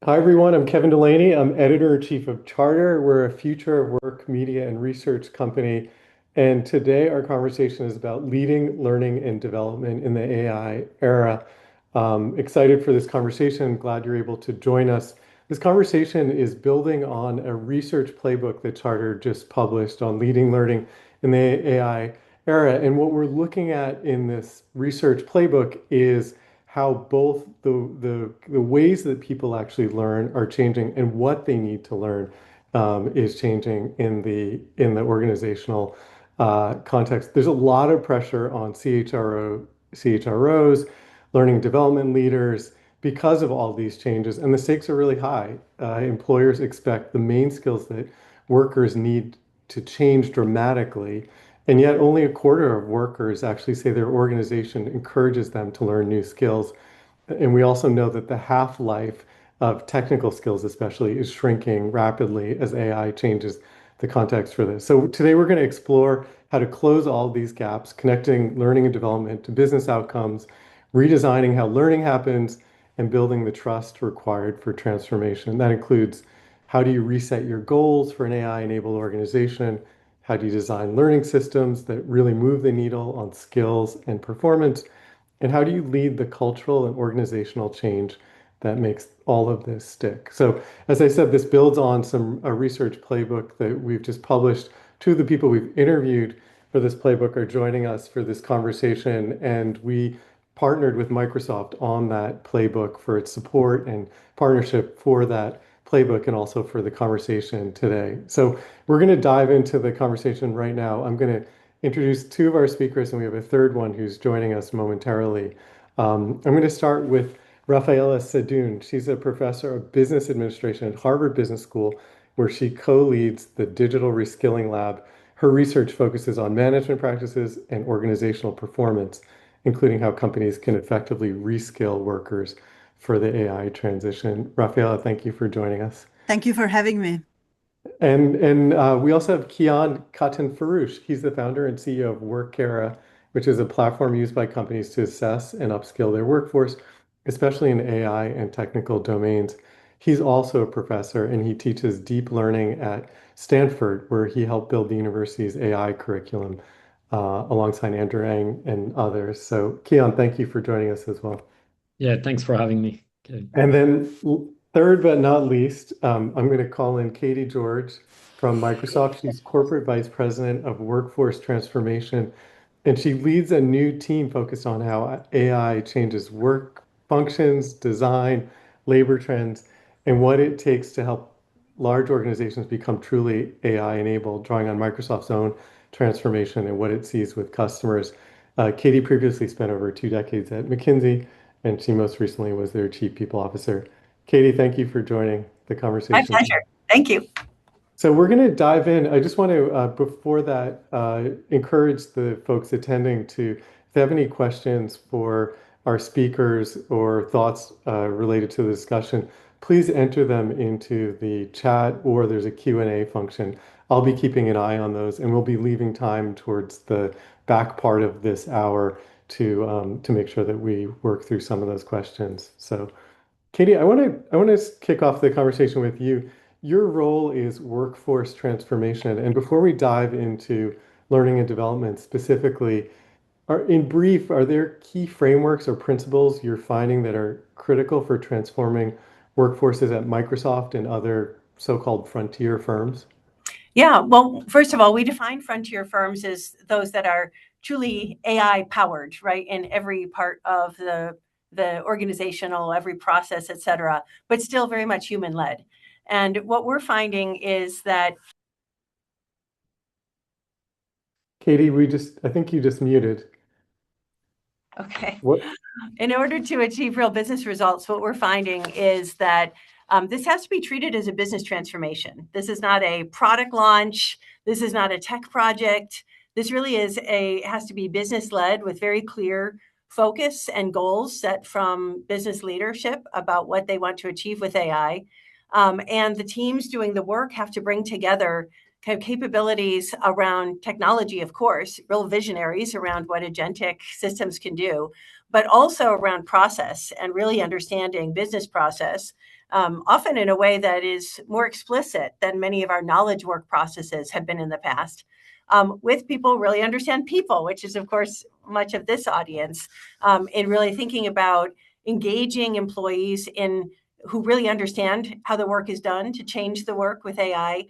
Hi, everyone. I'm Kevin Delaney. I'm editor-in-chief of Charter. We're a future of work, media, and research company. And today our conversation is about leading, learning, and development in the AI era. Excited for this conversation. Glad you're able to join us. This conversation is building on a research playbook that Charter just published on leading, learning in the AI era. And what we're looking at in this research playbook is how both the ways that people actually learn are changing and what they need to learn is changing in the organizational context. There's a lot of pressure on CHROs, learning development leaders, because of all these changes, and the stakes are really high. Employers expect the main skills that workers need to change dramatically, and yet only a quarter of workers actually say their organization encourages them to learn new skills. And we also know that the half-life of technical skills, especially, is shrinking rapidly as AI changes the context for this. So today we're going to explore how to close all these gaps, connecting learning and development to business outcomes, redesigning how learning happens, and building the trust required for transformation. That includes how do you reset your goals for an AI-enabled organization? How do you design learning systems that really move the needle on skills and performance? And how do you lead the cultural and organizational change that makes all of this stick? So, as I said, this builds on a research playbook that we've just published. Two of the people we've interviewed for this playbook are joining us for this conversation, and we partnered with Microsoft on that playbook for its support and partnership for that playbook and also for the conversation today. So we're going to dive into the conversation right now. I'm going to introduce two of our speakers, and we have a third one who's joining us momentarily. I'm going to start with Raffaella Sadun. She's a professor of business administration at Harvard Business School, where she co-leads the Digital Reskilling Lab. Her research focuses on management practices and organizational performance, including how companies can effectively reskill workers for the AI transition. Raffaella, thank you for joining us. Thank you for having me. And we also have Kian Katanforoosh. He's the founder and CEO of Workera, which is a platform used by companies to assess and upskill their workforce, especially in AI and technical domains. He's also a professor and he teaches deep learning at Stanford, where he helped build the university's AI curriculum alongside Andrew Ng and others. So, Kian, thank you for joining us as well. Yeah, thanks for having me. Okay. And then third but not least, I'm going to call in Katy George from Microsoft. She's Corporate Vice President of Workforce Transformation, and she leads a new team focused on how AI changes work functions, design, labor trends, and what it takes to help large organizations become truly AI enabled, drawing on Microsoft's own transformation and what it sees with customers. Katy previously spent over 2 decades at McKinsey, and she most recently was their Chief People Officer. Katy, thank you for joining the conversation. My pleasure. Thank you. So we're going to dive in. I just want to, before that, encourage the folks attending to, if they have any questions for our speakers or thoughts related to the discussion, please enter them into the chat or there's a Q&A function. I'll be keeping an eye on those, and we'll be leaving time towards the back part of this hour to make sure that we work through some of those questions. So, Katy, I want to kick off the conversation with you. Your role is workforce transformation, and before we dive into learning and development specifically, in brief, are there key frameworks or principles you're finding that are critical for transforming workforces at Microsoft and other so-called frontier firms? Yeah, well, first of all, we define frontier firms as those that are truly AI powered, right, in every part of the organizational, every process, et cetera, but still very much human led. And what we're finding is that. Katy, I think you just muted. Okay. What? In order to achieve real business results, what we're finding is that this has to be treated as a business transformation. This is not a product launch. This is not a tech project. This really has to be business led with very clear focus and goals set from business leadership about what they want to achieve with AI. And the teams doing the work have to bring together kind of capabilities around technology, of course, real visionaries around what agentic systems can do, but also around process and really understanding business process often in a way that is more explicit than many of our knowledge work processes have been in the past, with people really understand people, which is, of course, much of this audience, in really thinking about engaging employees who really understand how the work is done to change the work with AI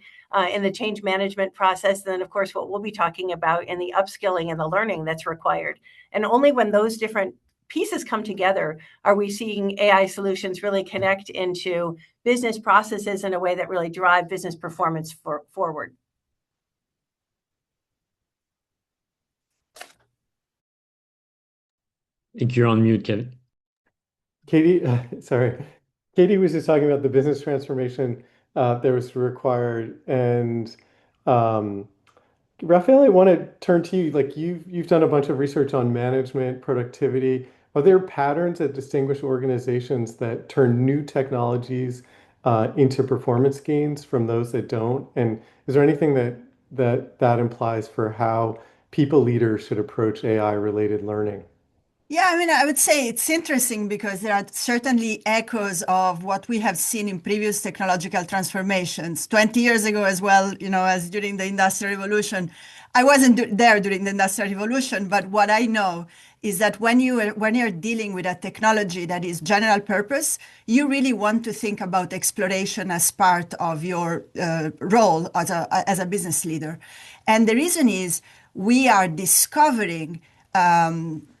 in the change management process. And then, of course, what we'll be talking about in the upskilling and the learning that's required. And only when those different pieces come together are we seeing AI solutions really connect into business processes in a way that really drive business performance forward. I think you're on mute, Kevin. Katie, sorry. Katie was just talking about the business transformation that was required. And Raffaella, I want to turn to you. Like you've done a bunch of research on management, productivity. Are there patterns that distinguish organizations that turn new technologies into performance gains from those that don't? And is there anything that implies for how people leaders should approach AI related learning? Yeah, I mean, I would say it's interesting because there are certainly echoes of what we have seen in previous technological transformations. 20 years ago as well, as during the Industrial Revolution. I wasn't there during the Industrial Revolution, but what I know is that when you're dealing with a technology that is general purpose, you really want to think about exploration as part of your role as a business leader. And the reason is we are discovering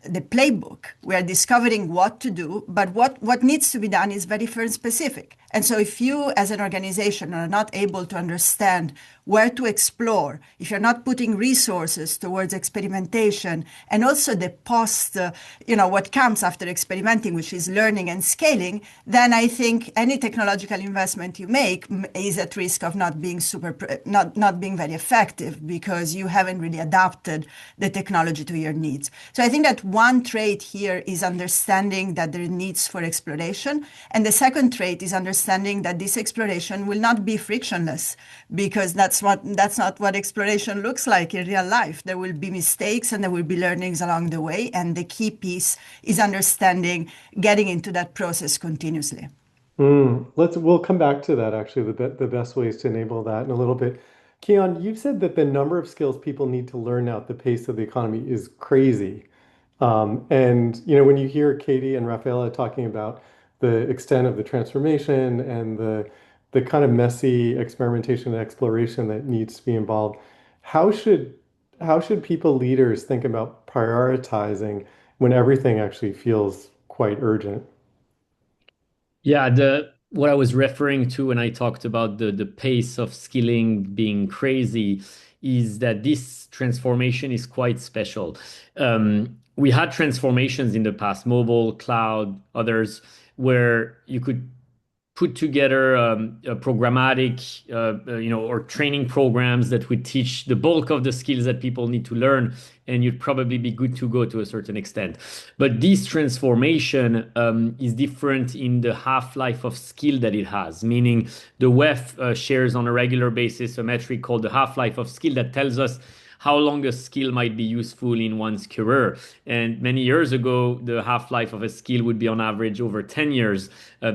the playbook. We are discovering what to do, but what needs to be done is very firm specific. And so if you as an organization are not able to understand where to explore, if you're not putting resources towards experimentation and also the post, what comes after experimenting, which is learning and scaling, then I think any technological investment you make is at risk of not being not being very effective because you haven't really adapted the technology to your needs. So I think that one trait here is understanding that there are needs for exploration. And the second trait is understanding that this exploration will not be frictionless because that's not what exploration looks like in real life. There will be mistakes and there will be learnings along the way. And the key piece is understanding, getting into that process continuously. We'll come back to that actually, the best ways to enable that in a little bit. Kian, you've said that the number of skills people need to learn now at the pace of the economy is crazy. And when you hear Katie and Raffaella talking about the extent of the transformation and the kind of messy experimentation and exploration that needs to be involved, how should people leaders think about prioritizing when everything actually feels quite urgent? Yeah, what I was referring to when I talked about the pace of skilling being crazy is that this transformation is quite special. We had transformations in the past, mobile, cloud, others, where you could put together a programmatic, or training programs that would teach the bulk of the skills that people need to learn, and you'd probably be good to go to a certain extent. But this transformation is different in the half-life of skill that it has, meaning the WEF shares on a regular basis a metric called the half-life of skill that tells us how long a skill might be useful in one's career. And many years ago, the half-life of a skill would be on average over 10 years.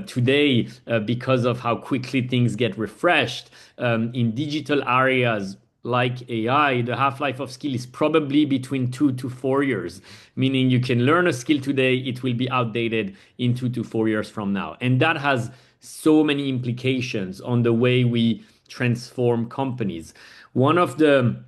Today, because of how quickly things get refreshed, in digital areas like AI, the half-life of skill is probably between 2 to 4 years, meaning you can learn a skill today, it will be outdated in 2 to 4 years from now. And that has so many implications on the way we transform companies. One of the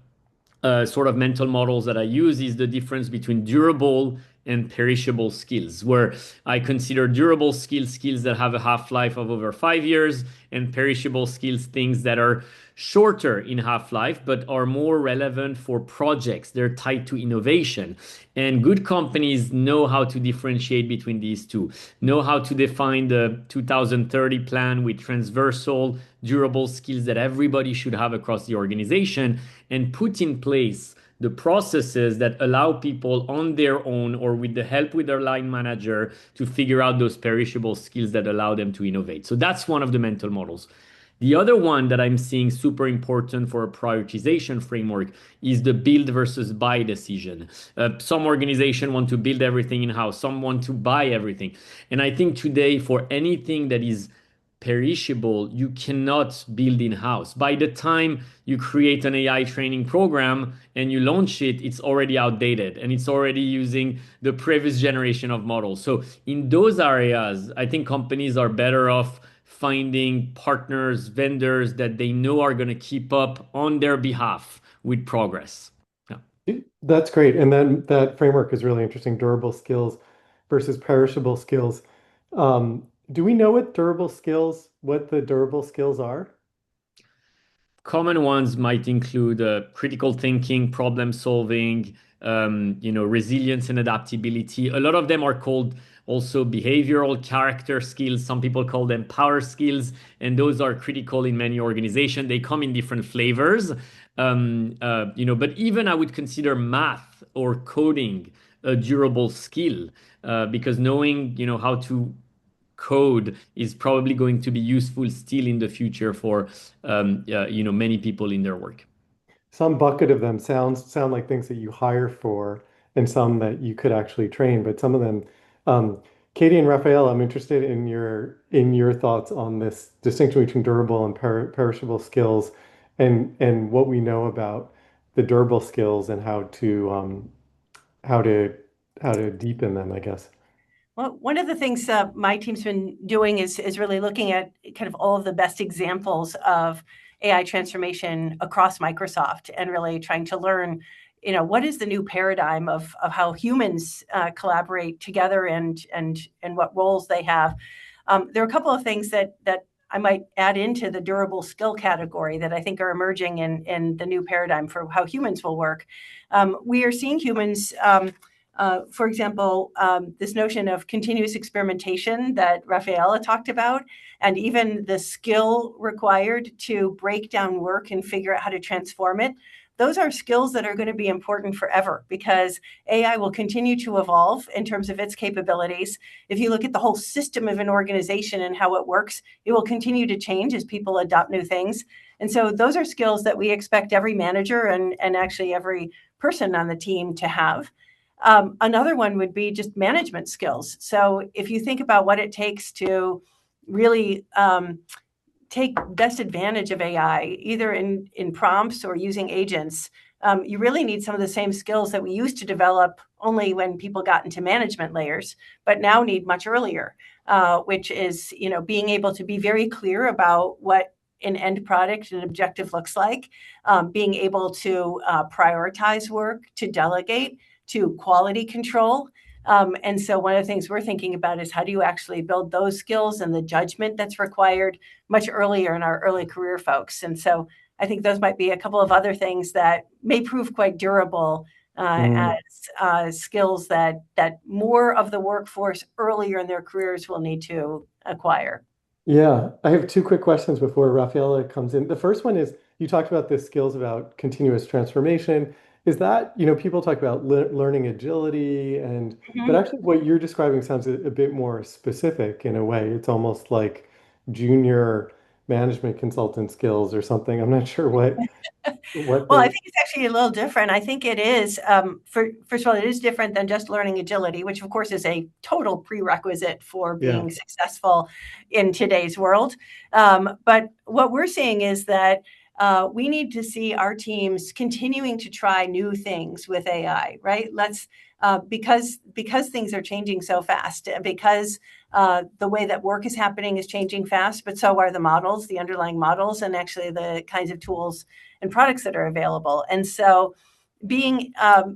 sort of mental models that I use is the difference between durable and perishable skills, where I consider durable skills that have a half-life of over 5 years, and perishable skills things that are shorter in half-life but are more relevant for projects. They're tied to innovation. And good companies know how to differentiate between these two, know how to define the 2030 plan with transversal, durable skills that everybody should have across the organization, and put in place the processes that allow people on their own or with the help with their line manager to figure out those perishable skills that allow them to innovate. So that's one of the mental models. The other one that I'm seeing super important for a prioritization framework is the build versus buy decision. Some organizations want to build everything in-house, some want to buy everything. And I think today for anything that is perishable, you cannot build in-house. By the time you create an AI training program and you launch it, it's already outdated and it's already using the previous generation of models. So in those areas, I think companies are better off finding partners, vendors that they know are going to keep up on their behalf with progress. Yeah. That's great. And then that framework is really interesting, durable skills versus perishable skills. Do we know what the durable skills are? Common ones might include critical thinking, problem solving, resilience and adaptability. A lot of them are called also behavioral character skills. Some people call them power skills, and those are critical in many organizations. They come in different flavors. But even I would consider math or coding a durable skill because knowing, how to code is probably going to be useful still in the future for many people in their work. Some bucket of them sound like things that you hire for, and some that you could actually train. But some of them, Katie and Raphael, I'm interested in your thoughts on this distinction between durable and perishable skills, and what we know about the durable skills and how to how to deepen them, I guess. Well, one of the things my team's been doing is really looking at kind of all of the best examples of AI transformation across Microsoft and really trying to learn, what is the new paradigm of how humans collaborate together and what roles they have. There are a couple of things that I might add into the durable skill category that I think are emerging in the new paradigm for how humans will work. We are seeing humans. For example, this notion of continuous experimentation that Raffaella talked about, and even the skill required to break down work and figure out how to transform it, those are skills that are going to be important forever because AI will continue to evolve in terms of its capabilities. If you look at the whole system of an organization and how it works, it will continue to change as people adopt new things. And so those are skills that we expect every manager and actually every person on the team to have. Another one would be just management skills. So if you think about what it takes to really take best advantage of AI, either in prompts or using agents, you really need some of the same skills that we used to develop only when people got into management layers, but now need much earlier, which is being able to be very clear about what an end product and objective looks like, being able to prioritize work, to delegate, to quality control. And so one of the things we're thinking about is how do you actually build those skills and the judgment that's required much earlier in our early career folks. And so I think those might be a couple of other things that may prove quite durable as skills that more of the workforce earlier in their careers will need to acquire. Yeah, I have two quick questions before Rafaela comes in. The first one is you talked about the skills about continuous transformation. Is that, people talk about learning agility but Mhm. actually what you're describing sounds a bit more specific in a way. It's almost like junior management consultant skills or something. I'm not sure what Well, I the, think it's actually a little different. I think it is, first of all, it is different than just learning agility, which of course is a total prerequisite for yeah. being successful in today's world. But what we're seeing is that we need to see our teams continuing to try new things with AI, right? Because things are changing so fast, and because the way that work is happening is changing fast, but so are the models, the underlying models, and actually the kinds of tools and products that are available. And so being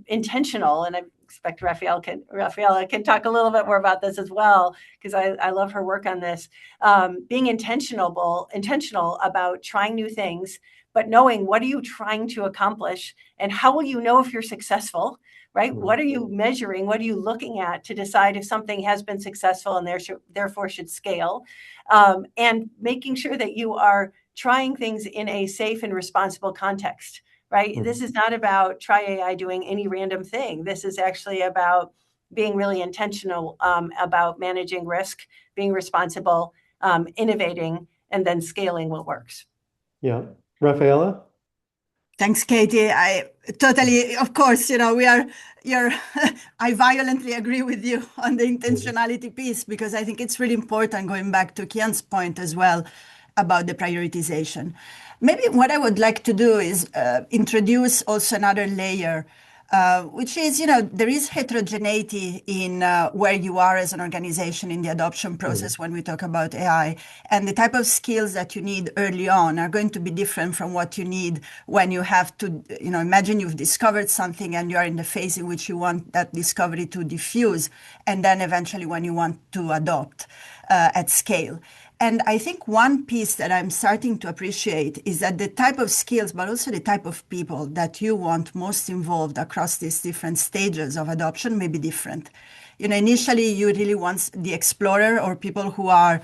intentional, and I expect Raffaella can talk a little bit more about this as well, because I love her work on this. Being intentional about trying new things, but knowing what are you trying to accomplish and how will you know if you're successful, right? What are you measuring? What are you looking at to decide if something has been successful and therefore should scale? And making sure that you are trying things in a safe and responsible context, right? Mhm. This is not about try AI doing any random thing. This is actually about being really intentional about managing risk, being responsible, innovating, and then scaling what works. Yeah. Rafaela? Thanks, Katie. I totally, of course, you're, I violently agree with you on the intentionality piece, because I think it's really important, going back to Kian's point as well about the prioritization. Maybe what I would like to do is introduce also another layer, which is, there is heterogeneity in where you are as an organization in the adoption process when we talk about AI. And the type of skills that you need early on are going to be different from what you need when you have to, imagine you've discovered something and you are in the phase in which you want that discovery to diffuse, and then eventually when you want to adopt at scale. And I think one piece that I'm starting to appreciate is that the type of skills, but also the type of people that you want most involved across these different stages of adoption may be different. Initially, you really want the explorer, or people who are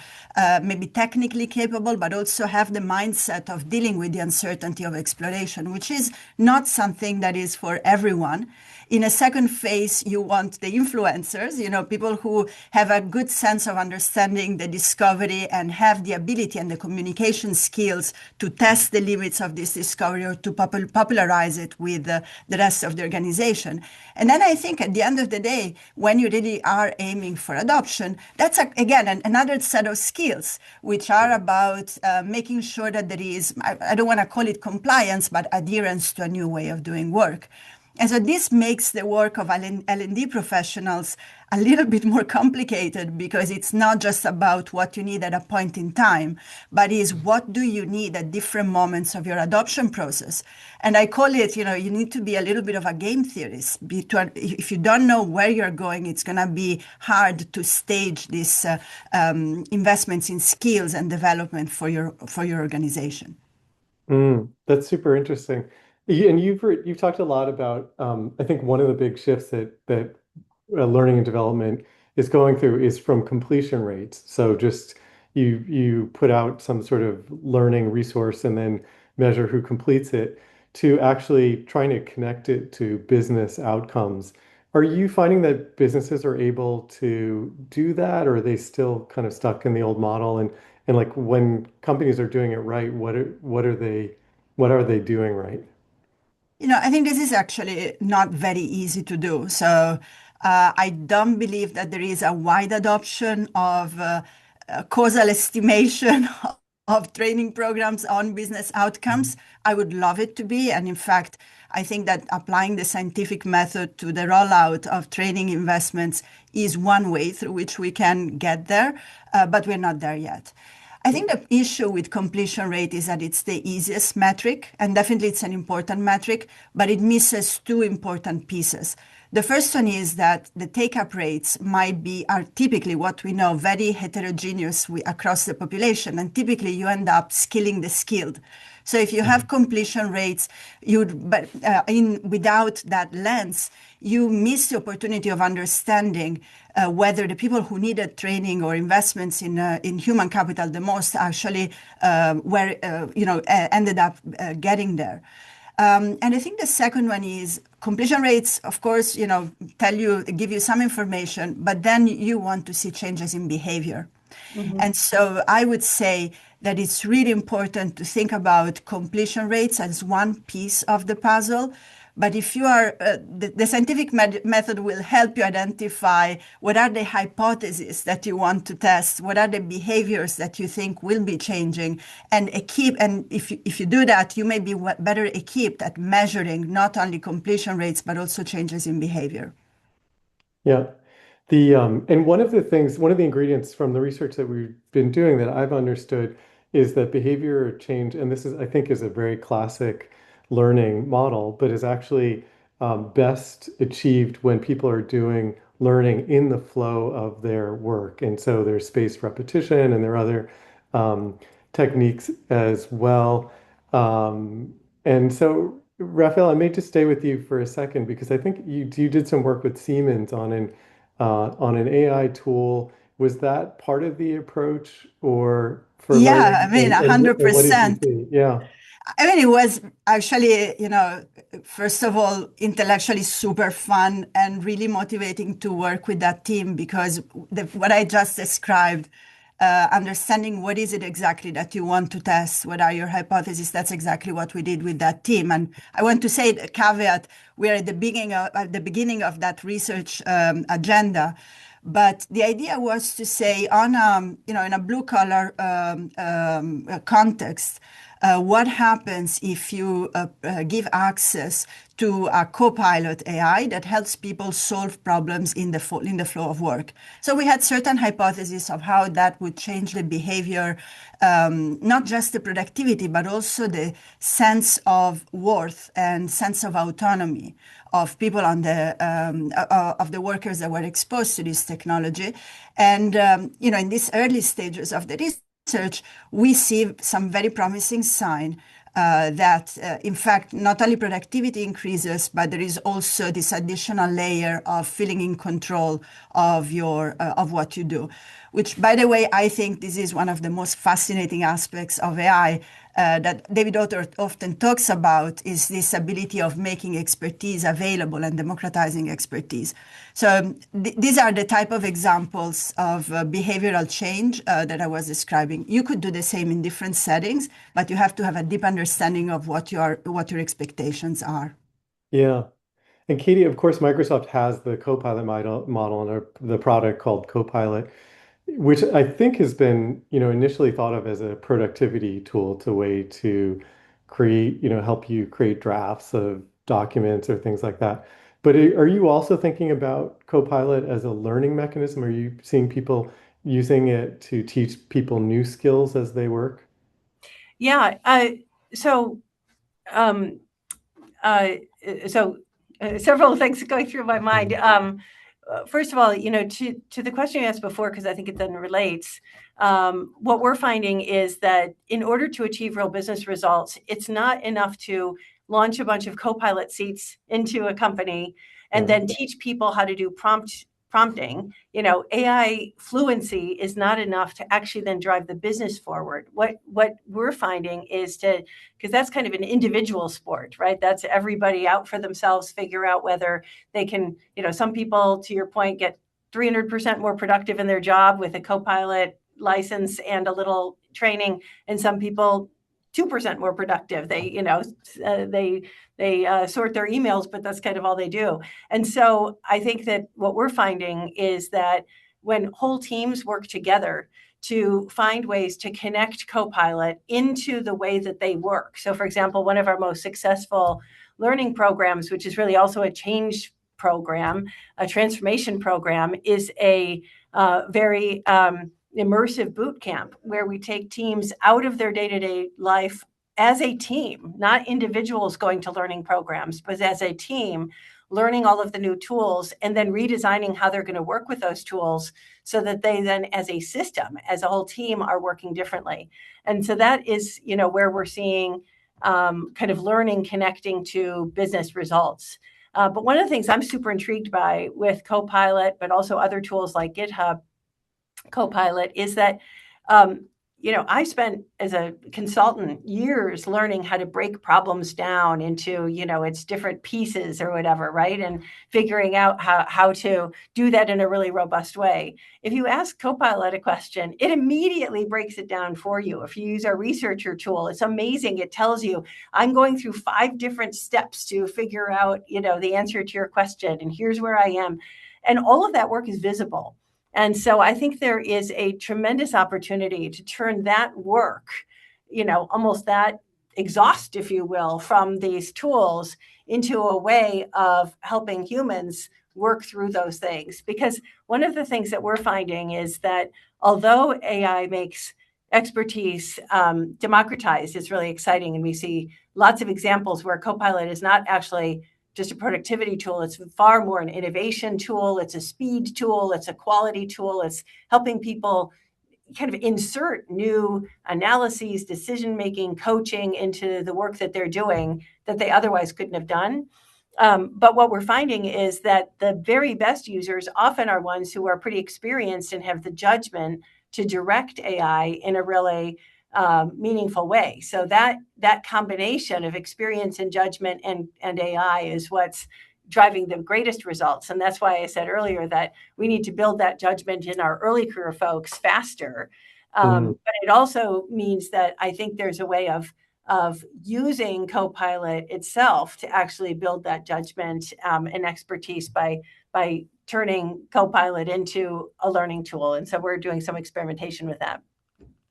maybe technically capable, but also have the mindset of dealing with the uncertainty of exploration, which is not something that is for everyone. In a second phase, you want the influencers, people who have a good sense of understanding the discovery and have the ability and the communication skills to test the limits of this discovery, or to popularize it with the rest of the organization. And then I think at the end of the day, when you really are aiming for adoption, that's, again, another set of skills, which are about making sure that there is, I don't want to call it compliance, but adherence to a new way of doing work. And so this makes the work of L&D professionals a little bit more complicated, because it's not just about what you need at a point in time, but is what do you need at different moments of your adoption process. And I call it, you need to be a little bit of a game theorist. If you don't know where you're going, it's going to be hard to stage these investments in skills and development for your organization. That's super interesting. And you've talked a lot about, I think one of the big shifts that learning and development is going through is from completion rates. So just you put out some sort of learning resource and then measure who completes it, to actually trying to connect it to business outcomes. Are you finding that businesses are able to do that, or are they still kind of stuck in the old model? And like, when companies are doing it right, what are they doing right? I think this is actually not very easy to do. So I don't believe that there is a wide adoption of causal estimation of training programs on business outcomes. I would love it to be. And in fact, I think that applying the scientific method to the rollout of training investments is one way through which we can get there, but we're not there yet. I think the issue with completion rate is that it's the easiest metric, and definitely it's an important metric, but it misses two important pieces. The first one is that the take-up rates are typically, what we know, very heterogeneous across the population, and typically you end up skilling the skilled. So if you have completion rates, without that lens, you miss the opportunity of understanding whether the people who needed training or investments in human capital the most actually ended up getting there. And I think the second one is completion rates, of course, give you some information, but then you want to see changes in behavior. And so I would say that it's really important to think about completion rates as one piece of the puzzle. But if you are, the scientific method will help you identify what are the hypotheses that you want to test, what are the behaviors that you think will be changing, and if you do that, you may be better equipped at measuring not only completion rates, but also changes in behavior. Yeah. And one of the ingredients from the research that we've been doing that I've understood is that behavior change, and this is, I think, is a very classic learning model, but is actually best achieved when people are doing learning in the flow of their work. And so there's spaced repetition, and there are other techniques as well. And so, Raffaella, I may just stay with you for a second, because I think you did some work with Siemens on an AI tool. Was that part of the approach, or for Yeah, learning? 100%. What did you see? Yeah. It was actually, first of all, intellectually super fun and really motivating to work with that team, because what I just described understanding what is it exactly that you want to test, what are your hypotheses. That's exactly what we did with that team. And I want to say the caveat, we're at the beginning of that research agenda. But the idea was to say in a blue collar context, what happens if you give access to a Copilot AI that helps people solve problems in the flow of work? So we had certain hypotheses of how that would change the behavior, not just the productivity, but also the sense of worth and sense of autonomy of people of the workers that were exposed to this technology. And in these early stages of the research, we see some very promising sign that, in fact, not only productivity increases, but there is also this additional layer of feeling in control of what you do. Which, by the way, I think this is one of the most fascinating aspects of AI that David Autor often talks about, is this ability of making expertise available and democratizing expertise. So these are the type of examples of behavioral change that I was describing. You could do the same in different settings, but you have to have a deep understanding of what your expectations are. Yeah. And Katie, of course, Microsoft has the Copilot model in the product called Copilot, which I think has been, initially thought of as a productivity tool to create, help you create drafts of documents or things like that. But are you also thinking about Copilot as a learning mechanism? Are you seeing people using it to teach people new skills as they work? Yeah. So several things going through my mind. First of all, to the question you asked before, because I think it then relates, what we're finding is that in order to achieve real business results, it's not enough to launch a bunch of Copilot seats into a company and then teach people how to do prompting. AI fluency is not enough to actually then drive the business forward. What we're finding is because that's kind of an individual sport, right? That's everybody out for themselves, figure out whether they can, some people, to your point, get 300% more productive in their job with a Copilot license and a little training, and some people 2% more productive. They sort their emails, but that's kind of all they do. And so I think that what we're finding is that when whole teams work together to find ways to connect Copilot into the way that they work. So, for example, one of our most successful learning programs, which is really also a change program, a transformation program, is a very immersive boot camp where we take teams out of their day-to-day life as a team, not individuals going to learning programs, but as a team, learning all of the new tools and then redesigning how they're going to work with those tools so that they then, as a system, as a whole team, are working differently. And so that is, where we're seeing kind of learning connecting to business results. But one of the things I'm super intrigued by with Copilot, but also other tools like GitHub Copilot, is that I spent as a consultant years learning how to break problems down into, its different pieces or whatever, right? And figuring out how to do that in a really robust way. If you ask Copilot a question, it immediately breaks it down for you. If you use our researcher tool, it's amazing. It tells you, I'm going through 5 different steps to figure out, the answer to your question, and here's where I am. And all of that work is visible. And so I think there is a tremendous opportunity to turn that work, almost that exhaust, if you will, from these tools into a way of helping humans work through those things. Because one of the things that we're finding is that although AI makes expertise democratized, it's really exciting. And we see lots of examples where Copilot is not actually just a productivity tool. It's far more an innovation tool. It's a speed tool. It's a quality tool. It's helping people kind of insert new analyses, decision-making, coaching into the work that they're doing that they otherwise couldn't have done. But what we're finding is that the very best users often are ones who are pretty experienced and have the judgment to direct AI in a really meaningful way. So that combination of experience and judgment and AI is what's driving the greatest results. And that's why I said earlier that we need to build that judgment in our early career folks faster. But it also means that I think there's a way of using Copilot itself to actually build that judgment and expertise by turning Copilot into a learning tool. And so we're doing some experimentation with that.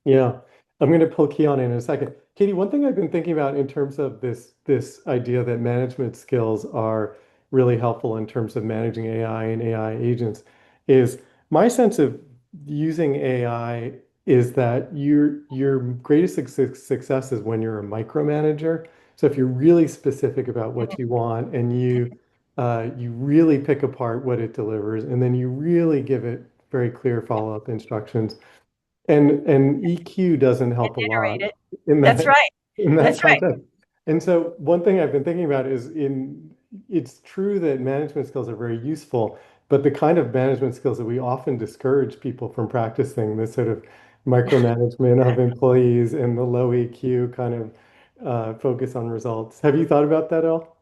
Yeah, I'm going to pull Keon in a second. Katie, one thing I've been thinking about in terms of this idea that management skills are really helpful in terms of managing AI and AI agents is my sense of using AI is that your greatest success is when you're a micromanager. So if you're really specific about what you want and you really pick apart what it delivers, and then you really give it very clear follow-up instructions. And EQ doesn't help a lot Iterate it. in That's that right. in that That's right. context. And so one thing I've been thinking about is it's true that management skills are very useful, but the kind of management skills that we often discourage people from practicing, this sort of micromanagement of employees and the low EQ kind of focus on results. Have you thought about that at all?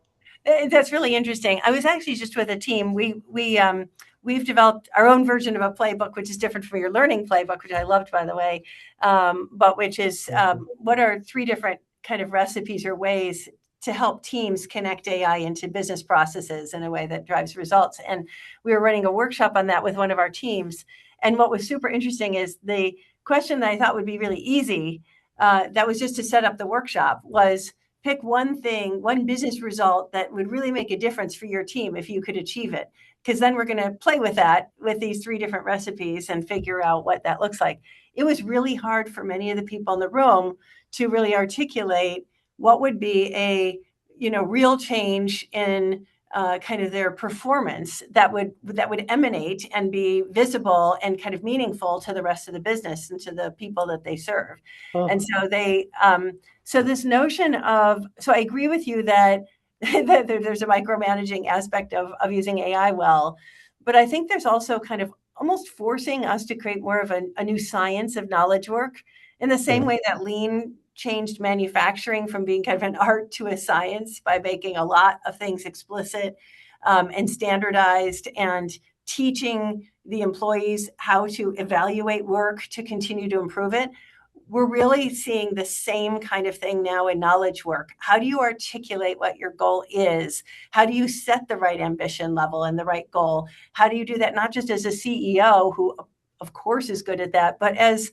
That's really interesting. I was actually just with a team. We've developed our own version of a playbook, which is different from your learning playbook, which I loved, by the way. But which is what are three different kind of recipes or ways to help teams connect AI into business processes in a way that drives results. And we were running a workshop on that with one of our teams. And what was super interesting is the question that I thought would be really easy, that was just to set up the workshop, was pick one thing, one business result that would really make a difference for your team if you could achieve it. Because then we're going to play with that, with these three different recipes and figure out what that looks like. It was really hard for many of the people in the room to really articulate what would be a real change in kind of their performance that would emanate and be visible and kind of meaningful to the rest of the business and to the people that they serve. Oh, And so so this notion of, so I agree with you that, that there's a micromanaging aspect of using AI well, but I think there's also kind of almost forcing us to create more of a new science of knowledge work in the same yeah. way that lean changed manufacturing from being kind of an art to a science by making a lot of things explicit and standardized and teaching the employees how to evaluate work to continue to improve it. We're really seeing the same kind of thing now in knowledge work. How do you articulate what your goal is? How do you set the right ambition level and the right goal? How do you do that not just as a CEO who, of course, is good at that, but as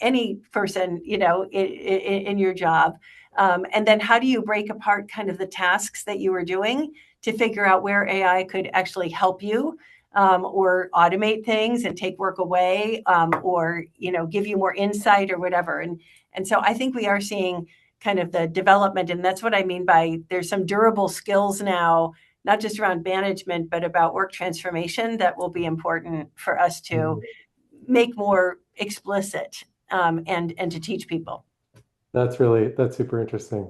any person, in your job. And then how do you break apart kind of the tasks that you were doing to figure out where AI could actually help you or automate things and take work away or, give you more insight or whatever. And so I think we are seeing kind of the development. And that's what I mean by there's some durable skills now, not just around management, but about work transformation that will be important for us to make more explicit and to teach people. That's super interesting.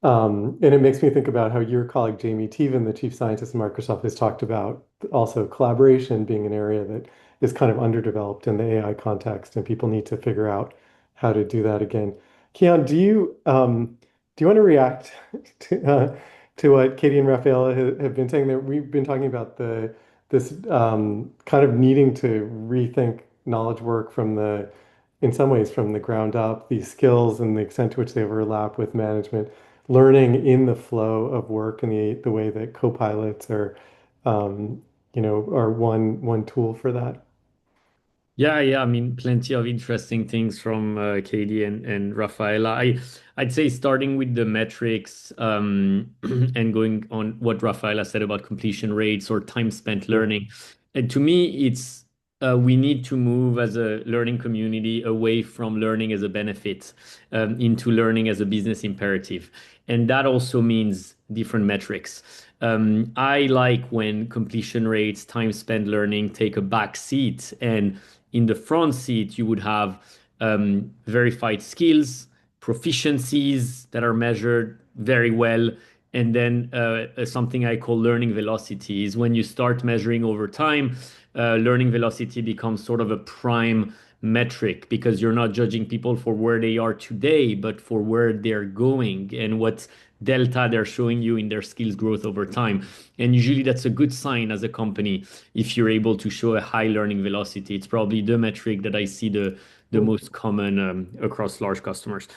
And it makes me think about how your colleague Jamie Teven, the chief scientist at Microsoft, has talked about also collaboration being an area that is kind of underdeveloped in the AI context, and people need to figure out how to do that again. Kian, do you want to react to what Katie and Raffaella have been saying? That we've been talking about this kind of needing to rethink knowledge work in some ways from the ground up, these skills and the extent to which they overlap with management, learning in the flow of work and the way that copilots are one tool for that. Yeah. I mean, plenty of interesting things from Katie and Rafaela. I'd say starting with the metrics and going on what Rafaela said about completion rates or time spent learning. And to me, it's we need to move as a learning community away from learning as a benefit into learning as a business imperative. And that also means different metrics. I like when completion rates, time spent learning take a back seat, and in the front seat, you would have verified skills, proficiencies that are measured very well, and then something I call learning velocity is when you start measuring over time, learning velocity becomes sort of a prime metric because you're not judging people for where they are today, but for where they're going and what delta they're showing you in their skills growth over time. And usually that's a good sign as a company if you're able to show a high learning velocity. It's probably the metric that I see the most common across large customers.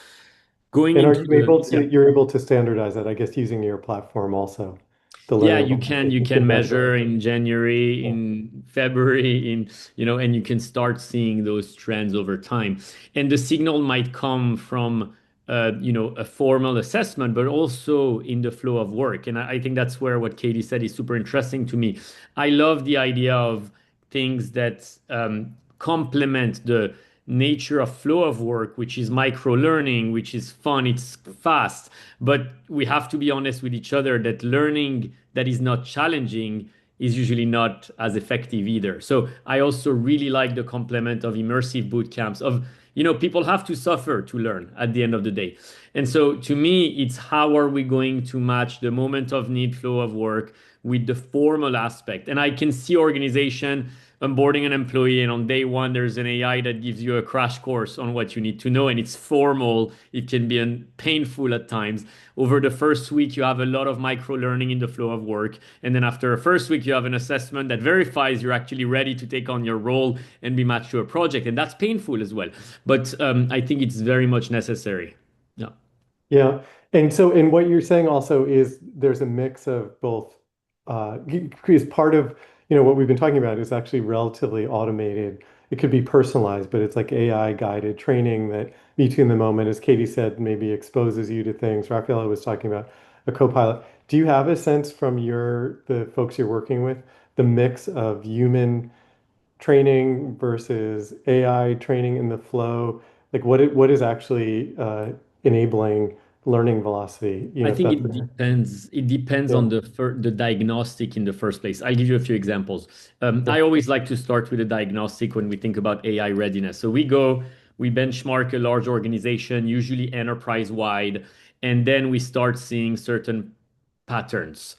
Going And are into you the able yeah. to, you're able to standardize that, I guess, using your platform also, the Yeah, learning you velocity. can you You can can measure measure it. in January, Yeah. in February, in and you can start seeing those trends over time. And the signal might come from a formal assessment, but also in the flow of work. And I think that's where what Katie said is super interesting to me. I love the idea of things that complement the nature of flow of work, which is micro learning, which is fun, it's fast. But we have to be honest with each other that learning that is not challenging is usually not as effective either. So I also really like the complement of immersive boot camps of people have to suffer to learn at the end of the day. And so to me, it's how are we going to match the moment of need flow of work with the formal aspect. And I can see organization onboarding an employee, and on day one there's an AI that gives you a crash course on what you need to know, and it's formal. It can be painful at times. Over the first week you have a lot of micro learning in the flow of work, and then after a first week you have an assessment that verifies you're actually ready to take on your role and be matched to a project, and that's painful as well. But I think it's very much necessary. Yeah. Yeah. And so, and what you're saying also is there's a mix of both, because part of, what we've been talking about is actually relatively automated. It could be personalized, but it's like AI guided training that meets you in the moment, as Katie said, maybe exposes you to things. Raffaella was talking about a Copilot. Do you have a sense from the folks you're working with, the mix of human training versus AI training in the flow? Like what is actually enabling learning velocity? I If think that's it depends. It depends yeah, on the diagnostic in the first place. I'll give you a few examples. yeah, I always like to start with a diagnostic when we think about AI readiness. So we benchmark a large organization, usually enterprise-wide, and then we start seeing certain patterns.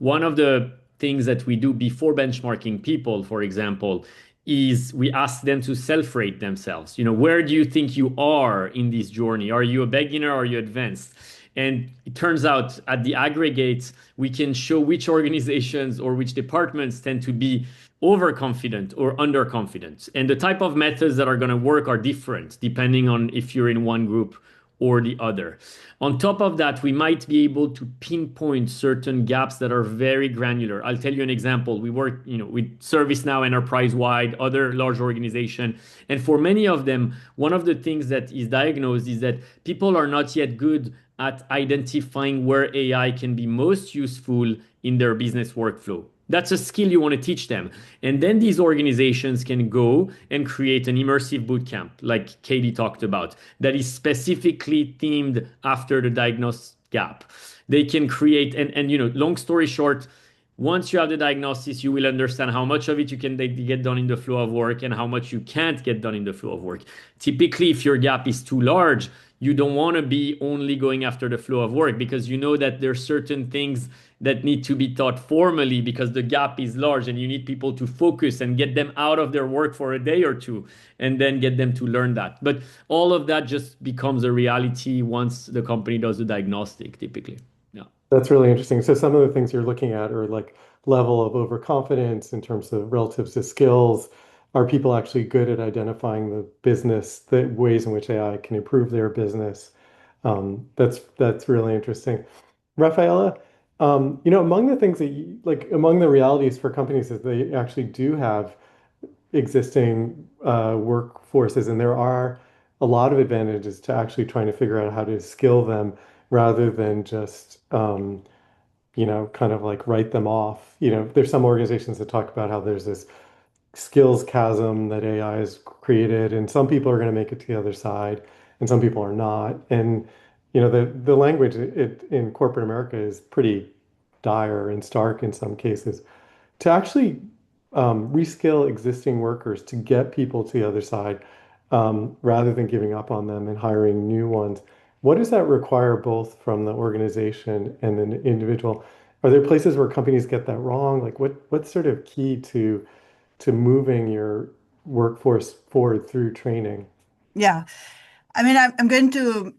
One of the things that we do before benchmarking people, for example, is we ask them to self-rate themselves. Where do you think you are in this journey? Are you a beginner? Are you advanced? And it turns out at the aggregates, we can show which organizations or which departments tend to be overconfident or underconfident. And the type of methods that are going to work are different depending on if you're in one group or the other. On top of that, we might be able to pinpoint certain gaps that are very granular. I'll tell you an example. We work, with ServiceNow enterprise-wide, other large organization, and for many of them, one of the things that is diagnosed is that people are not yet good at identifying where AI can be most useful in their business workflow. That's a skill you want to teach them. And then these organizations can go and create an immersive bootcamp, like Katie talked about, that is specifically themed after the diagnosed gap. They can create, and long story short, once you have the diagnosis, you will understand how much of it you can get done in the flow of work and how much you can't get done in the flow of work. Typically, if your gap is too large, you don't want to be only going after the flow of work because you know that there's certain things that need to be taught formally because the gap is large and you need people to focus and get them out of their work for a day or two and then get them to learn that. But all of that just becomes a reality once the company does the diagnostic, typically. Yeah. that's really interesting. So some of the things you're looking at are like level of overconfidence in terms of relative to skills. Are people actually good at identifying the ways in which AI can improve their business? That's really interesting. Rafaela, among the things that among the realities for companies is they actually do have existing workforces, and there are a lot of advantages to actually trying to figure out how to skill them rather than just kind of like write them off. There's some organizations that talk about how there's this skills chasm that AI has created, and some people are going to make it to the other side, and some people are not. And the language in corporate America is pretty dire and stark in some cases. To actually reskill existing workers to get people to the other side, rather than giving up on them and hiring new ones, what does that require both from the organization and the individual? Are there places where companies get that wrong? Like what's sort of key to moving your workforce forward through training. Yeah. I mean, I'm going to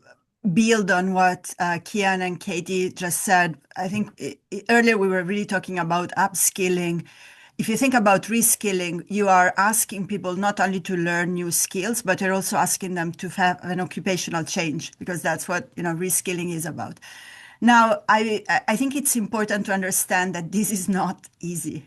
build on what Kian and Katy just said. I think earlier we were really talking about upskilling. If you think about reskilling, you are asking people not only to learn new skills, but you're also asking them to have an occupational change, because that's what, reskilling is about. Now, I think it's important to understand that this is not easy.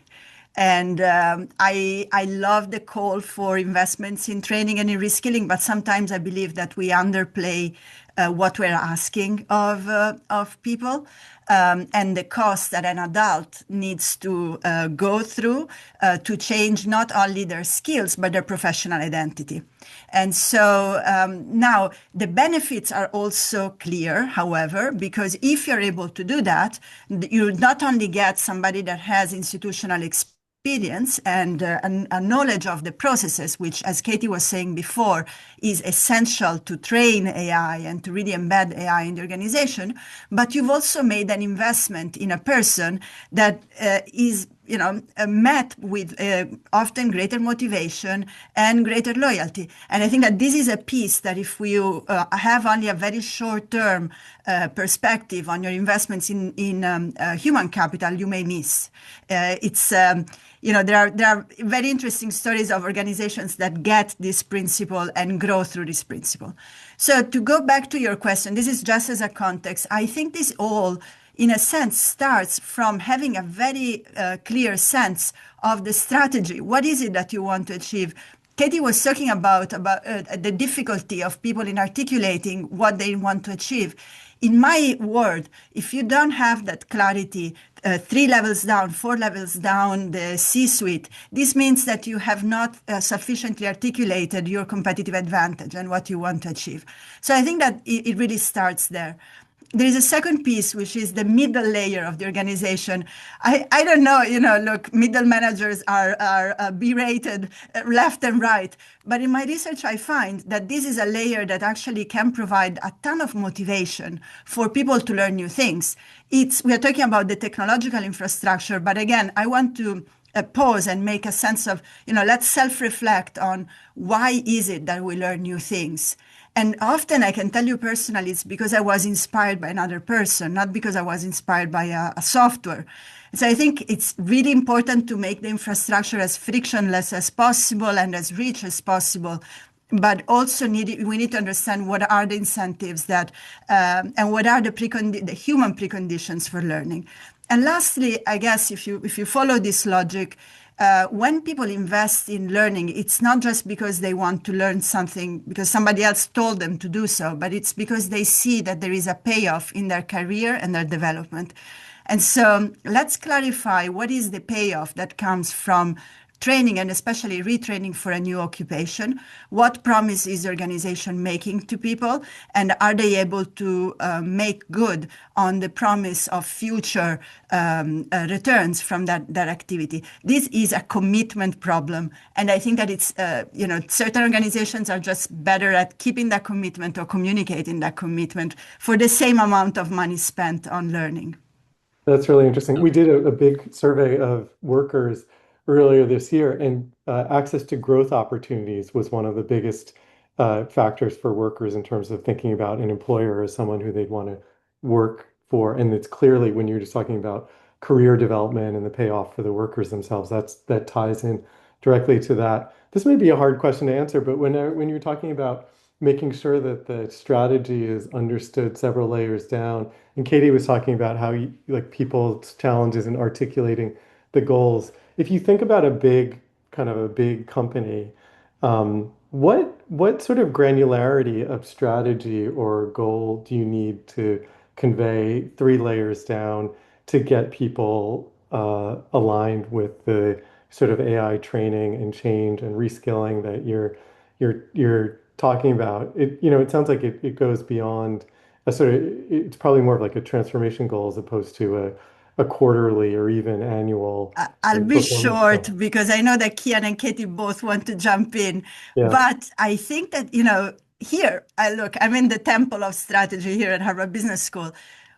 And I love the call for investments in training and in reskilling, but sometimes I believe that we underplay what we're asking of people, and the cost that an adult needs to go through to change not only their skills, but their professional identity. And so now the benefits are also clear, however, because if you're able to do that, you not only get somebody that has institutional experience and a knowledge of the processes, which, as Katy was saying before, is essential to train AI and to really embed AI in the organization. But you've also made an investment in a person that is met with often greater motivation and greater loyalty. And I think that this is a piece that if we have only a very short-term perspective on your investments in human capital, you may miss. There are very interesting stories of organizations that get this principle and grow through this principle. So to go back to your question, this is just as a context. I think this all, in a sense, starts from having a very clear sense of the strategy. What is it that you want to achieve? Katy was talking about the difficulty of people in articulating what they want to achieve. In my world, if you don't have that clarity, 3 levels down, 4 levels down the C-suite, this means that you have not sufficiently articulated your competitive advantage and what you want to achieve. So I think that it really starts there. There is a second piece, which is the middle layer of the organization. I don't know, look, middle managers are berated left and right. But in my research, I find that this is a layer that actually can provide a ton of motivation for people to learn new things. We are talking about the technological infrastructure, but again, I want to pause and make a sense of, let's self-reflect on why is it that we learn new things. And often I can tell you personally, it's because I was inspired by another person, not because I was inspired by a software. So I think it's really important to make the infrastructure as frictionless as possible and as rich as possible. But also we need to understand what are the incentives that and what are the human preconditions for learning. And lastly, I guess if you follow this logic, when people invest in learning, it's not just because they want to learn something because somebody else told them to do so, but it's because they see that there is a payoff in their career and their development. And so let's clarify what is the payoff that comes from training and especially retraining for a new occupation. What promise is the organization making to people? And are they able to make good on the promise of future returns from that activity? This is a commitment problem. And I think that it's, certain organizations are just better at keeping that commitment or communicating that commitment for the same amount of money spent on learning. That's really interesting. We did a big survey of workers earlier this year, and access to growth opportunities was one of the biggest factors for workers in terms of thinking about an employer as someone who they'd want to work for. And it's clearly when you're just talking about career development and the payoff for the workers themselves, that ties in directly to that. This may be a hard question to answer, but when you're talking about making sure that the strategy is understood several layers down, and Katy was talking about how people's challenges in articulating the goals. If you think about a big company, what sort of granularity of strategy or goal do you need to convey 3 layers down to get people aligned with the sort of AI training and change and reskilling that you're talking about? It sounds like it goes beyond it's probably more of like a transformation goal as opposed to a quarterly or even annual I'll be short goal. because I know that Kian and Katy both want to jump in. Yeah. But I think that, here, I'm in the temple of strategy here at Harvard Business School.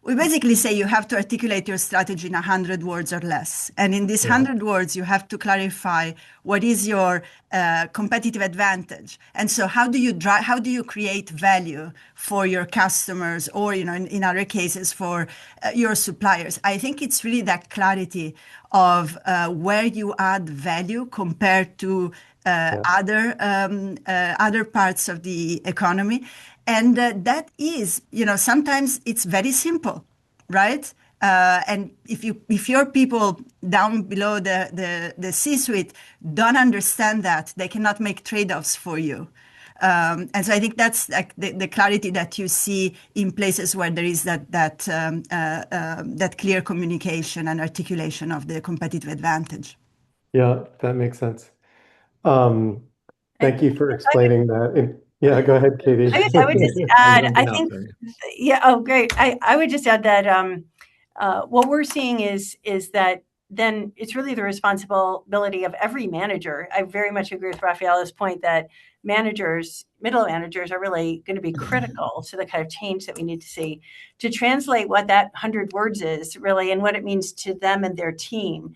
we basically say you have to articulate your strategy in 100 words or less. And in these 100 words, you have to clarify what is your competitive advantage. And so how do you create value for your customers, or, in other cases, for your suppliers? I think it's really that clarity of where you add value compared to other parts of the economy. And that is, sometimes it's very simple, right? And if your people down below the C-suite don't understand that, they cannot make trade-offs for you. And so I think that's like the clarity that you see in places where there is that clear communication and articulation of the competitive advantage. Yeah, that makes sense. Thank you for explaining that. Yeah, go ahead, Katie. I would just add, I think, great. I would just add that what we're seeing is that then it's really the responsibility of every manager. I very much agree with Raffaella's point that middle managers are really going to be critical to the kind of change that we need to see, to translate what that 100 words is really and what it means to them and their team,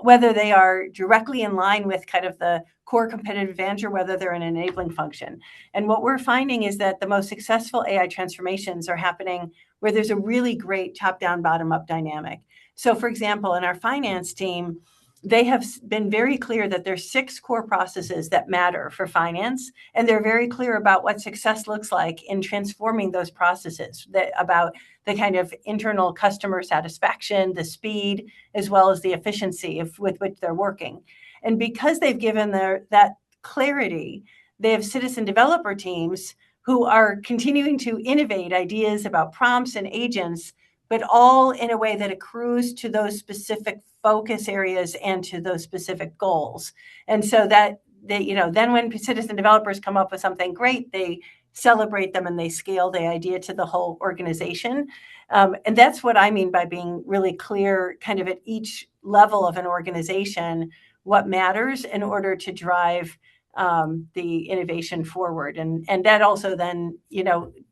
whether they are directly in line with kind of the core competitive advantage or whether they're an enabling function. And what we're finding is that the most successful AI transformations are happening where there's a really great top-down, bottom-up dynamic. So, for example, in our finance team, they have been very clear that there's 6 core processes that matter for finance, and they're very clear about what success looks like in transforming those processes, about the kind of internal customer satisfaction, the speed, as well as the efficiency with which they're working. And because they've given that clarity, they have citizen developer teams who are continuing to innovate ideas about prompts and agents, but all in a way that accrues to those specific focus areas and to those specific goals. And so that then when citizen developers come up with something great, they celebrate them and they scale the idea to the whole organization. And that's what I mean by being really clear kind of at each level of an organization, what matters in order to drive the innovation forward. And that also then,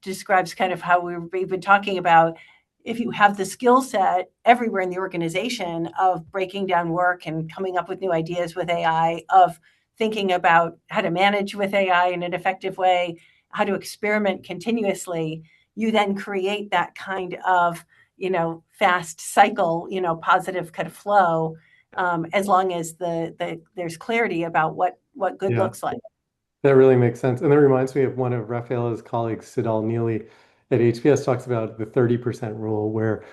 describes kind of how we've been talking about, if you have the skill set everywhere in the organization of breaking down work and coming up with new ideas with AI, of thinking about how to manage with AI in an effective way, how to experiment continuously, you then create that kind of, fast cycle, positive kind of flow, as long as there's clarity about what good looks like. That really makes sense. And that reminds me of one of Raffaella's colleagues, Sidal Neely at HBS, talks about the 30% rule, where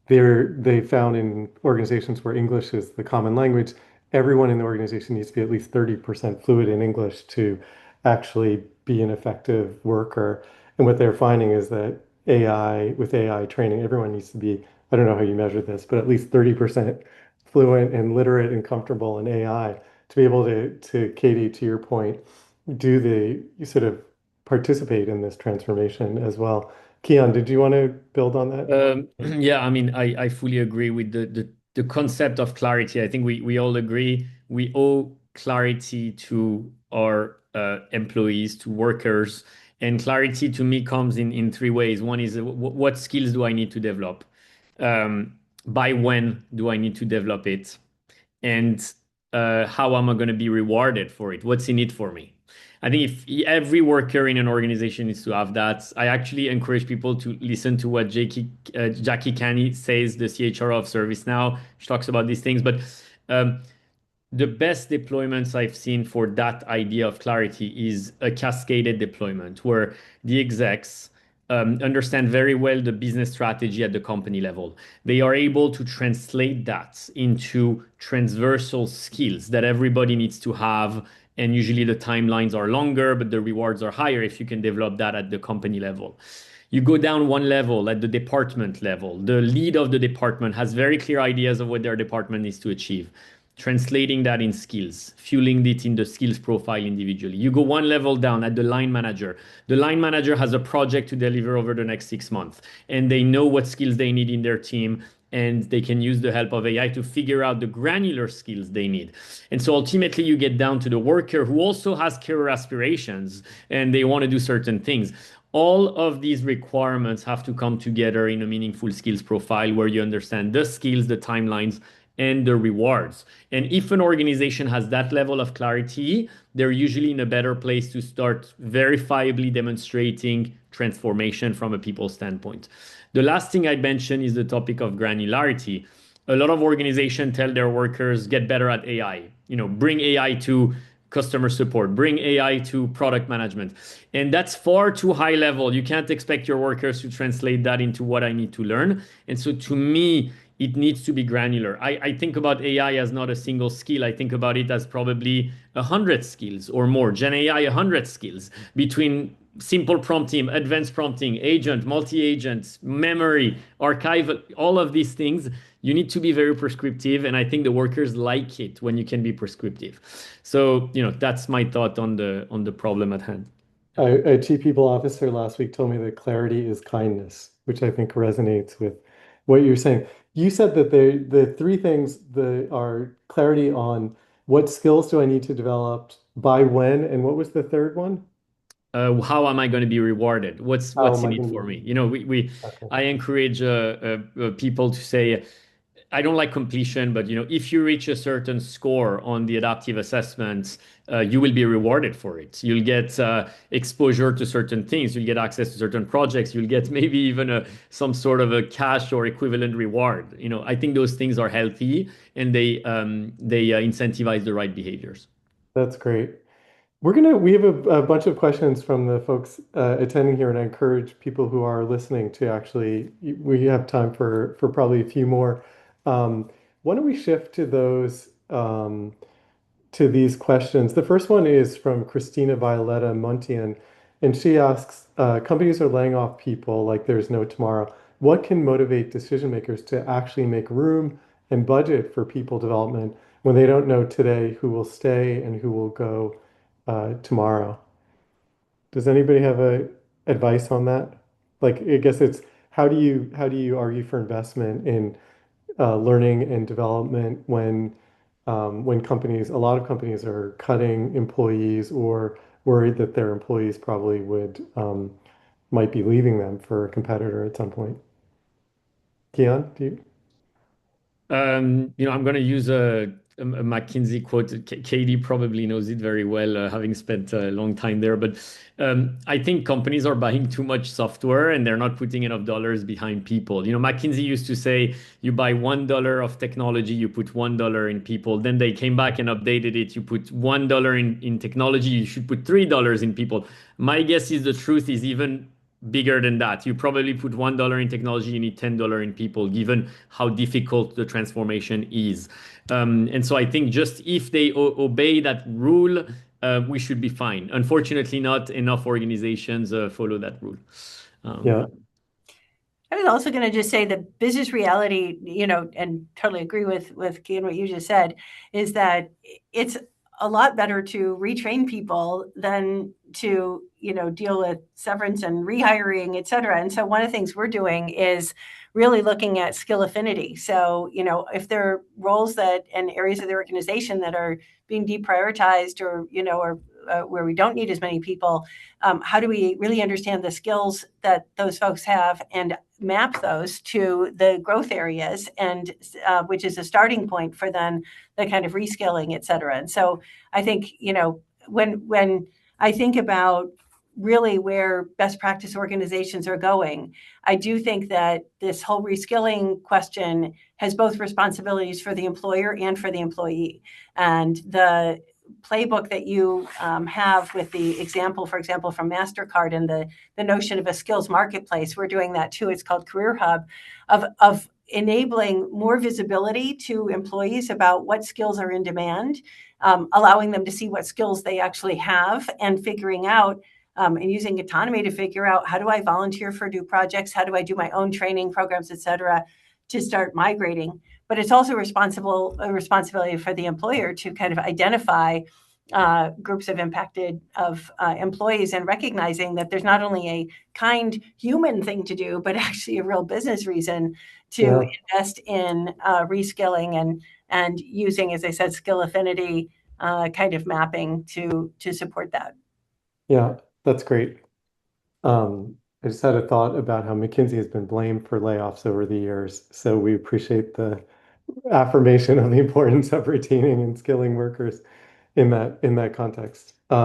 they found in organizations where English is the common language, everyone in the organization needs to be at least 30% fluent in English to actually be an effective worker. And what they're finding is that with AI training, everyone needs to be, I don't know how you measure this, but at least 30% fluent and literate and comfortable in AI to be able to Katie, to your point, you sort of participate in this transformation as well. Kian, did you want to build on that? Yeah, I mean, I fully agree with the concept of clarity. I think we all agree we owe clarity to our employees, to workers. And clarity to me comes in 3 ways. One is what skills do I need to develop? By when do I need to develop it? And how am I going to be rewarded for it? What's in it for me? I think if every worker in an organization needs to have that. I actually encourage people to listen to what Jackie Canny says, the CHRO of ServiceNow. She talks about these things. But the best deployments I've seen for that idea of clarity is a cascaded deployment where the execs understand very well the business strategy at the company level. They are able to translate that into transversal skills that everybody needs to have. And usually the timelines are longer, but the rewards are higher if you can develop that at the company level. You go down one level at the department level. The lead of the department has very clear ideas of what their department needs to achieve. Translating that in skills, fueling it in the skills profile individually. You go one level down at the line manager. The line manager has a project to deliver over the next 6 months, and they know what skills they need in their team, and they can use the help of AI to figure out the granular skills they need. And so ultimately you get down to the worker who also has career aspirations and they want to do certain things. All of these requirements have to come together in a meaningful skills profile where you understand the skills, the timelines, and the rewards. And if an organization has that level of clarity, they're usually in a better place to start verifiably demonstrating transformation from a people standpoint. The last thing I'd mention is the topic of granularity. A lot of organizations tell their workers get better at AI, bring AI to customer support, bring AI to product management. And that's far too high level. You can't expect your workers to translate that into what I need to learn. And so to me, it needs to be granular. I think about AI as not a single skill. I think about it as probably 100 skills or more. Gen AI, 100 skills between simple prompting, advanced prompting, agent, multi-agent, memory, archival, all of these things. You need to be very prescriptive, and I think the workers like it when you can be prescriptive. So, that's my thought on the problem at hand. A chief people officer last week told me that clarity is kindness, which I think resonates with what you're saying. You said that the three things that are clarity on what skills do I need to develop, by when, and what was the third one? How am I going to be rewarded? How What's am in I it going for to me? be? Okay. I encourage people to say, I don't like completion, but if you reach a certain score on the adaptive assessments, you will be rewarded for it. You'll get exposure to certain things. You'll get access to certain projects. You'll get maybe even some sort of a cash or equivalent reward. I think those things are healthy and they incentivize the right behaviors. That's great. We have a bunch of questions from the folks attending here, and I encourage people who are listening to actually, we have time for probably a few more. Um, why don't we shift to those, to these questions? The first one is from Christina Violetta Montian, and she asks, companies are laying off people like there's no tomorrow. What can motivate decision makers to actually make room and budget for people development when they don't know today who will stay and who will go tomorrow? Does anybody have a advice on that? Like, I guess it's how do you argue for investment in learning and development when a lot of companies are cutting employees or worried that their employees probably would might be leaving them for a competitor at some point. Kian, do you? I'm going to use a McKinsey quote. Katy probably knows it very well, having spent a long time there. But I think companies are buying too much software and they're not putting enough dollars behind people. McKinsey used to say you buy $1 of technology, you put $1 in people. Then they came back and updated it. You put $1 in technology, you should put $3 in people. My guess is the truth is even bigger than that. You probably put $1 in technology, you need $10 in people, given how difficult the transformation is. And so I think just if they obey that rule, we should be fine. Unfortunately, not enough organizations follow that rule. Yeah. I was also going to just say the business reality, and totally agree with Kian, what you just said, is that it's a lot better to retrain people than to, deal with severance and rehiring, et cetera. And so one of the things we're doing is really looking at skill affinity. So, if there are roles and areas of the organization that are being deprioritized or where we don't need as many people, how do we really understand the skills that those folks have and map those to the growth areas, and which is a starting point for then the kind of reskilling, et cetera. And so I think, when I think about really where best practice organizations are going, I do think that this whole reskilling question has both responsibilities for the employer and for the employee. And the playbook that you have with the example, for example, from MasterCard and the notion of a skills marketplace, we're doing that too. It's called Career Hub, of enabling more visibility to employees about what skills are in demand, allowing them to see what skills they actually have, and figuring out and using autonomy to figure out, how do I volunteer for new projects? How do I do my own training programs, et cetera, to start migrating? But it's also a responsibility for the employer to kind of identify groups of impacted employees, and recognizing that there's not only a kind human thing to do, but actually a real business reason to invest in reskilling and using, as I said, skill affinity kind of mapping to support that. Yeah, that's great. I just had a thought about how McKinsey has been blamed for layoffs over the years. So we appreciate the affirmation of the importance of retaining and skilling workers in that context. We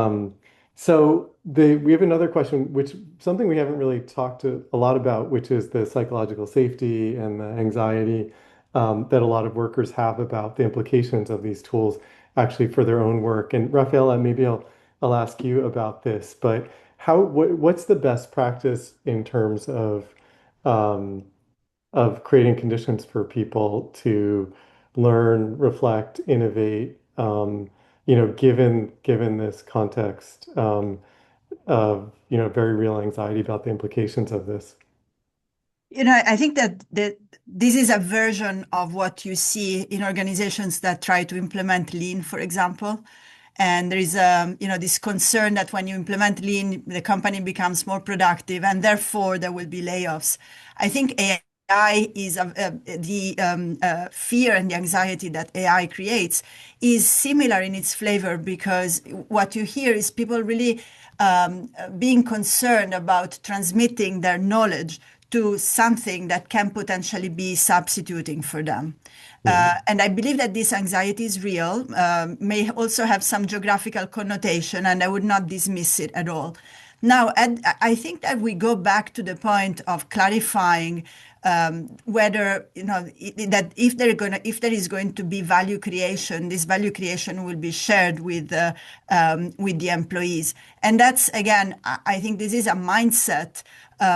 have another question, which something we haven't really talked a lot about, which is the psychological safety and the anxiety that a lot of workers have about the implications of these tools actually for their own work. And Raffaella, maybe I'll ask you about this, but what's the best practice in terms um, of creating conditions for people to learn, reflect, innovate, given this context of, very real anxiety about the implications of this. I think that this is a version of what you see in organizations that try to implement lean, for example. And there is this concern that when you implement lean, the company becomes more productive, and therefore there will be layoffs. I think AI is the fear and the anxiety that AI creates is similar in its flavor, because what you hear is people really being concerned about transmitting their knowledge to something that can potentially be substituting for them. And I believe that this anxiety is real, may also have some geographical connotation, and I would not dismiss it at all. Now, I think that we go back to the point of clarifying whether, that if there is going to be value creation, this value creation will be shared with the employees. And that's, again, I think this is a mindset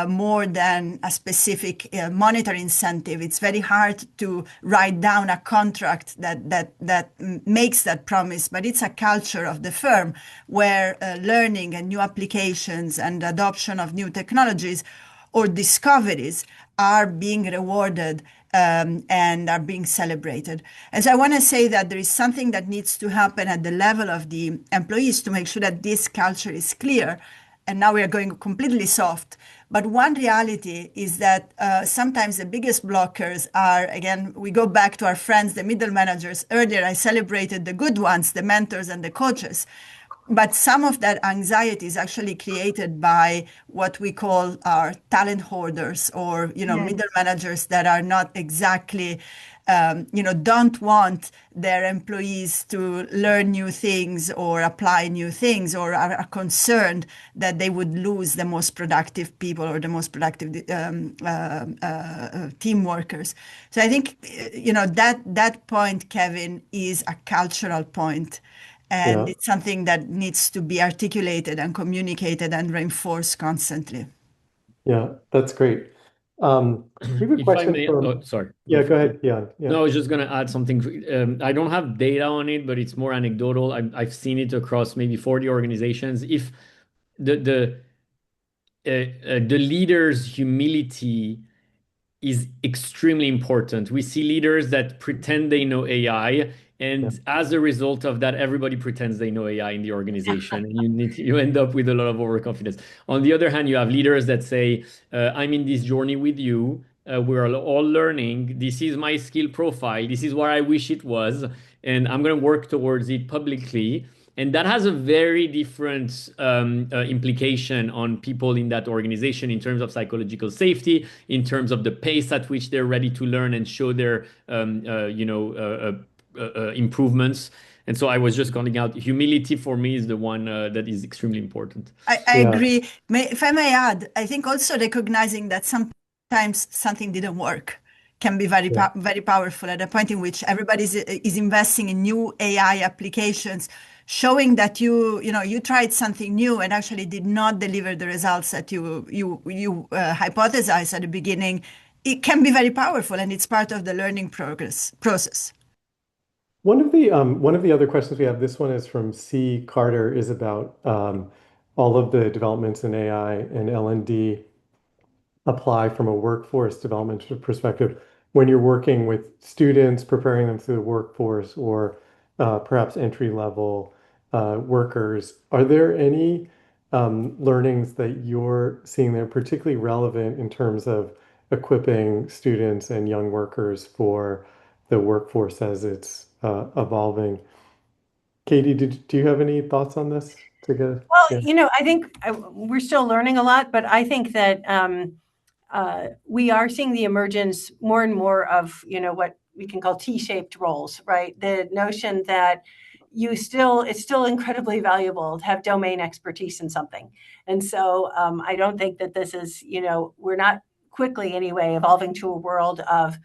more than a specific monetary incentive. It's very hard to write down a contract that makes that promise, but it's a culture of the firm where learning and new applications and adoption of new technologies or discoveries are being rewarded and are being celebrated. And so I want to say that there is something that needs to happen at the level of the employees to make sure that this culture is clear. And now we are going completely soft. But one reality is that sometimes the biggest blockers are, again, we go back to our friends, the middle managers. Earlier, I celebrated the good ones, the mentors and the coaches. But some of that anxiety is actually created by what we call our talent hoarders, or middle managers that are not exactly don't want their employees to learn new things or apply new things, or are concerned that they would lose the most productive people or the most productive team workers. So I think that point, Kevin, is a cultural point. And Yeah, it's something that needs to be articulated and communicated and reinforced constantly. yeah, that's great. We have a If I question may, oh, from, sorry, go yeah, for go it. ahead, Jan. Yeah, No, I was just going to add something. I don't have data on it, but it's more anecdotal. I've seen it across maybe 40 organizations. If the the leader's humility is extremely important. We see leaders that pretend they know AI, yeah, and as a result of that, everybody pretends they know AI in the organization, and you end up with a lot of overconfidence. On the other hand, you have leaders that say, "I'm in this journey with you. We're all learning. This is my skill profile. This is what I wish it was, and I'm going to work towards it publicly." And that has a very different implication on people in that organization in terms of psychological safety, in terms of the pace at which they're ready to learn and show their, improvements. And so I was just calling out humility for me is the one that is extremely important. I yeah, agree. If I may add, I think also recognizing that sometimes something didn't work can be yeah. very powerful at a point in which everybody is investing in new AI applications, showing that you tried something new and actually did not deliver the results that you hypothesized at the beginning. It can be very powerful, and it's part of the learning process. One of the other questions we have, this one is from C. Carter, is about all of the developments in AI and L&D apply from a workforce development perspective when you're working with students, preparing them through the workforce, or perhaps entry level workers. Are there any learnings that you're seeing there particularly relevant in terms of equipping students and young workers for the workforce as it's evolving? Katie, do you have any thoughts on this? to go? Well, Yeah. I think we're still learning a lot, but I think that we are seeing the emergence more and more of, what we can call T-shaped roles, right? The notion that it's still incredibly valuable to have domain expertise in something. And so I don't think that this is, we're not quickly anyway evolving to a world of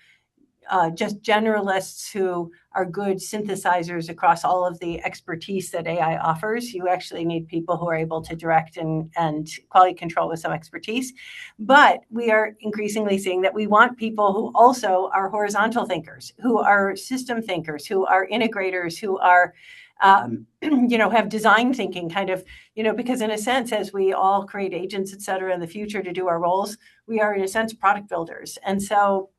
just generalists who are good synthesizers across all of the expertise that AI offers. You actually need people who are able to direct and quality control with some expertise. But we are increasingly seeing that we want people who also are horizontal thinkers, who are system thinkers, who are integrators, who are have design thinking kind of, because in a sense, as we all create agents, et cetera, in the future to do our roles, we are in a sense product builders. And so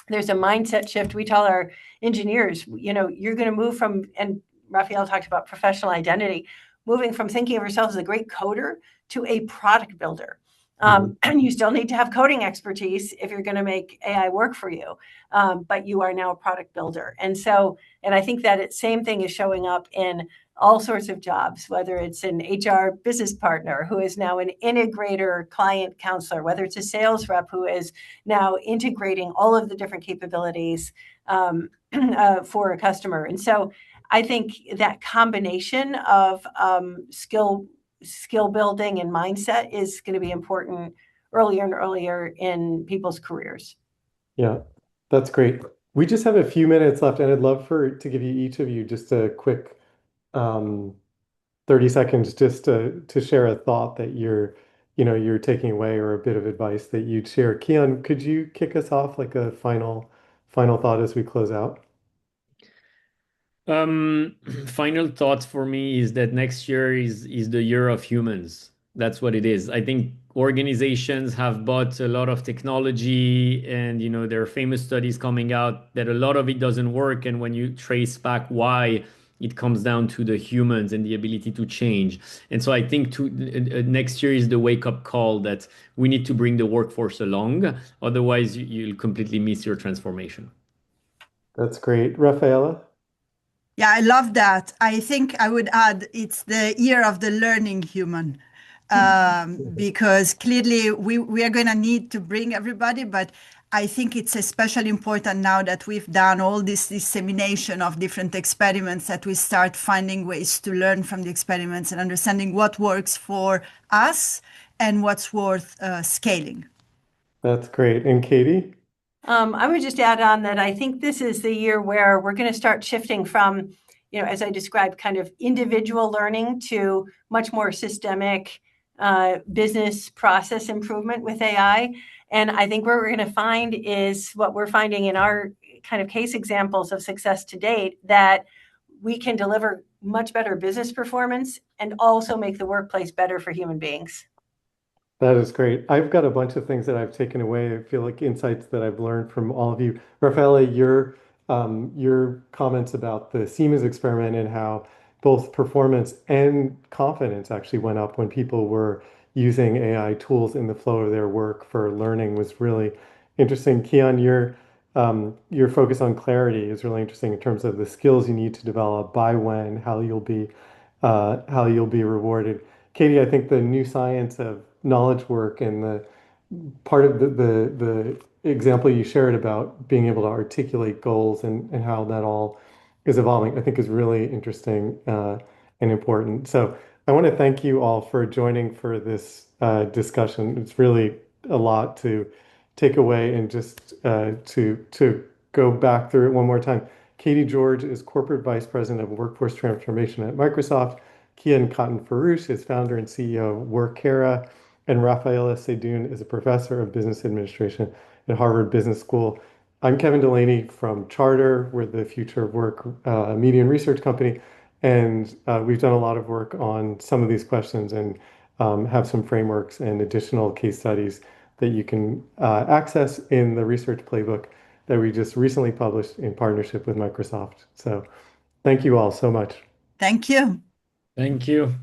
there's a mindset shift. We tell our engineers, you're going to move from, and Raffaella talked about professional identity, moving from thinking of yourself as a great coder to a product builder. And you still need to have coding expertise if you're going to make AI work for you. But you are now a product builder. And I think that same thing is showing up in all sorts of jobs, whether it's an HR business partner who is now an integrator client counselor, whether it's a sales rep who is now integrating all of the different capabilities for a customer. And so I think that combination of skill building and mindset is going to be important earlier and earlier in people's careers. Yeah, that's great. We just have a few minutes left, and I'd love to give you each of you just a quick 30 seconds just to share a thought that you're taking away or a bit of advice that you'd share. Kian, could you kick us off like a final thought as we close out? Final thought for me is that next year is the year of humans. That's what it is. I think organizations have bought a lot of technology, and there are famous studies coming out that a lot of it doesn't work. And when you trace back why, it comes down to the humans and the ability to change. And so I think next year is the wake-up call that we need to bring the workforce along. Otherwise, you'll completely miss your transformation. That's great. Raffaella? Yeah, I love that. I think I would add it's the year of the learning human. Because clearly we are going to need to bring everybody, but I think it's especially important now that we've done all this dissemination of different experiments that we start finding ways to learn from the experiments and understanding what works for us and what's worth scaling. That's great. And Katy? I would just add on that I think this is the year where we're going to start shifting from, as I described, kind of individual learning to much more systemic business process improvement with AI. And I think what we're going to find is what we're finding in our kind of case examples of success to date, that we can deliver much better business performance and also make the workplace better for human beings. That is great. I've got a bunch of things that I've taken away. I feel like insights that I've learned from all of you. Raffaella, your comments about the Siemens experiment and how both performance and confidence actually went up when people were using AI tools in the flow of their work for learning was really interesting. Kian, your focus on clarity is really interesting in terms of the skills you need to develop, by when, how you'll be rewarded. Katy, I think the new science of knowledge work and the part of the example you shared about being able to articulate goals and how that all is evolving, I think is really interesting and important. So I want to thank you all for joining for this discussion. It's really a lot to take away, and just to go back through it one more time. Katy George is Corporate Vice President of Workforce Transformation at Microsoft. Kian Katanforoosh is founder and CEO of Workera, and Raffaella Sadun is a professor of business administration at Harvard Business School. I'm Kevin Delaney from Charter. We're the Future of Work media and research company, and we've done a lot of work on some of these questions and have some frameworks and additional case studies that you can access in the research playbook that we just recently published in partnership with Microsoft. So thank you all so much. Thank you. Thank you.